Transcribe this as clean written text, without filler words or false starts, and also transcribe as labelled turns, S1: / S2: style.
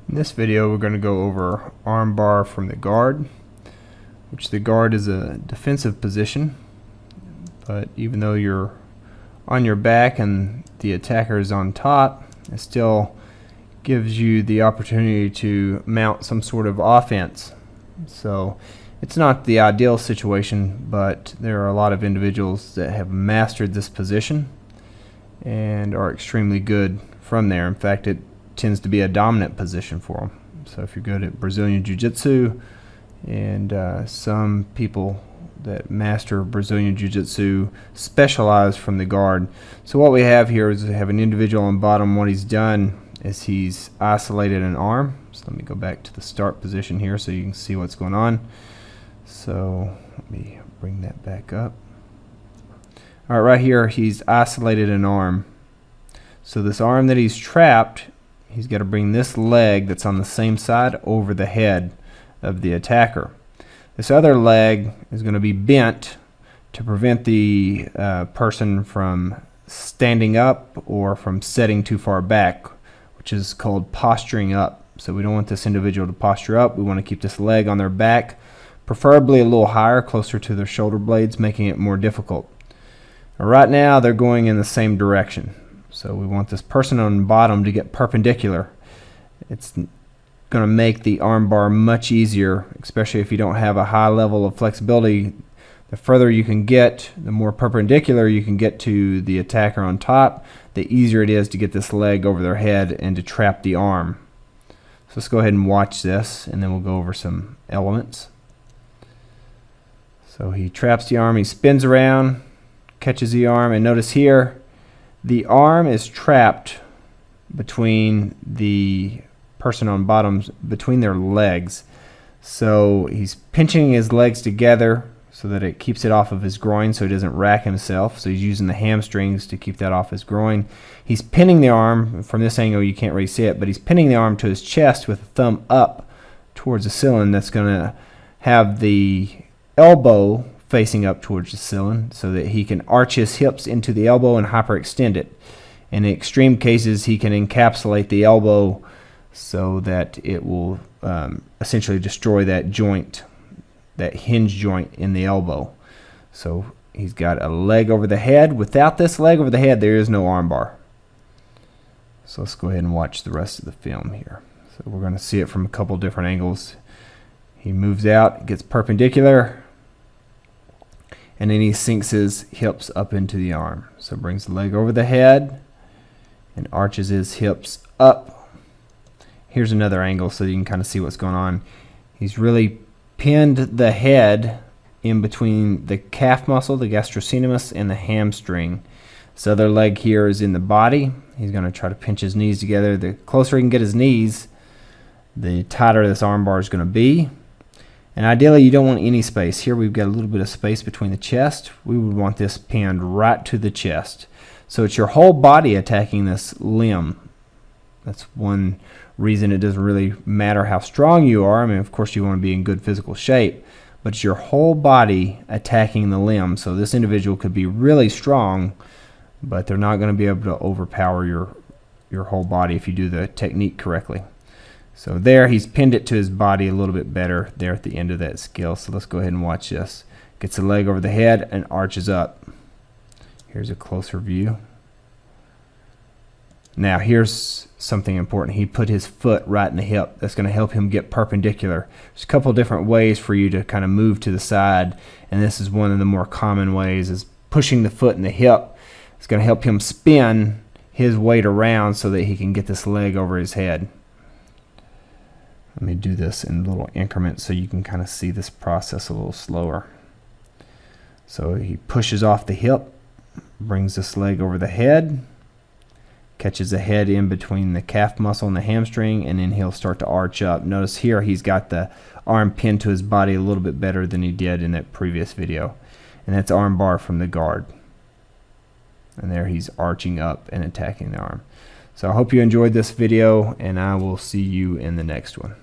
S1: In this video we're going to go over arm bar from the guard, which the guard is a defensive position, but even though you're on your back and the attacker is on top, it still gives you the opportunity to mount some sort of offense. So it's not the ideal situation, but there are a lot of individuals that have mastered this position and are extremely good from there. In fact, it tends to be a dominant position for them. So if you're good at Brazilian Jiu-Jitsu, and some people that master Brazilian Jiu-Jitsu specialize from the guard. So what we have here is we have an individual on bottom. What he's done is he's isolated an arm. So let me go back to the start position here so you can see what's going on. So let me bring that back up. Alright, right here he's isolated an arm. So this arm that he's trapped, he's got to bring this leg that's on the same side over the head of the attacker. This other leg is going to be bent to prevent the person from standing up or from setting too far back, which is called posturing up. So we don't want this individual to posture up. We want to keep this leg on their back, preferably a little higher, closer to their shoulder blades, making it more difficult. Right now they're going in the same direction. So we want this person on the bottom to get perpendicular. It's going to make the arm bar much easier, especially if you don't have a high level of flexibility. The further you can get, the more perpendicular you can get to the attacker on top, the easier it is to get this leg over their head and to trap the arm. So let's go ahead and watch this, and then we'll go over some elements. So he traps the arm, he spins around, catches the arm, and notice here the arm is trapped between the person on bottom, between their legs. So he's pinching his legs together so that it keeps it off of his groin so he doesn't rack himself. So he's using the hamstrings to keep that off his groin. He's pinning the arm, from this angle you can't really see it, but he's pinning the arm to his chest with a thumb up towards the ceiling. That's going to have the elbow facing up towards the ceiling so that he can arch his hips into the elbow and hyperextend it. In extreme cases, he can encapsulate the elbow so that it will essentially destroy that joint, that hinge joint in the elbow. So he's got a leg over the head. Without this leg over the head, there is no arm bar. So let's go ahead and watch the rest of the film here. So we're going to see it from a couple different angles. He moves out, gets perpendicular, and then he sinks his hips up into the arm. So brings the leg over the head and arches his hips up. Here's another angle so you can kind of see what's going on. He's really pinned the head in between the calf muscle, the gastrocnemius, and the hamstring. This other leg here is in the body. He's going to try to pinch his knees together. The closer he can get his knees, the tighter this arm bar is going to be. And ideally you don't want any space. Here we've got a little bit of space between the chest. We would want this pinned right to the chest. So it's your whole body attacking this limb. That's one reason it doesn't really matter how strong you are. I mean, of course you want to be in good physical shape, but it's your whole body attacking the limb. So this individual could be really strong, but they're not going to be able to overpower your whole body if you do the technique correctly. So there, he's pinned it to his body a little bit better there at the end of that skill. So let's go ahead and watch this. Gets the leg over the head and arches up. Here's a closer view. Now here's something important. He put his foot right in the hip. That's going to help him get perpendicular. There's a couple different ways for you to kind of move to the side, and this is one of the more common ways, is pushing the foot in the hip. It's going to help him spin his weight around so that he can get this leg over his head. Let me do this in little increments so you can kind of see this process a little slower. So he pushes off the hip, brings this leg over the head, catches the head in between the calf muscle and the hamstring, and then he'll start to arch up. Notice here he's got the arm pinned to his body a little bit better than he did in that previous video. And that's arm bar from the guard. And there he's arching up and attacking the arm. So I hope you enjoyed this video, and I will see you in the next one.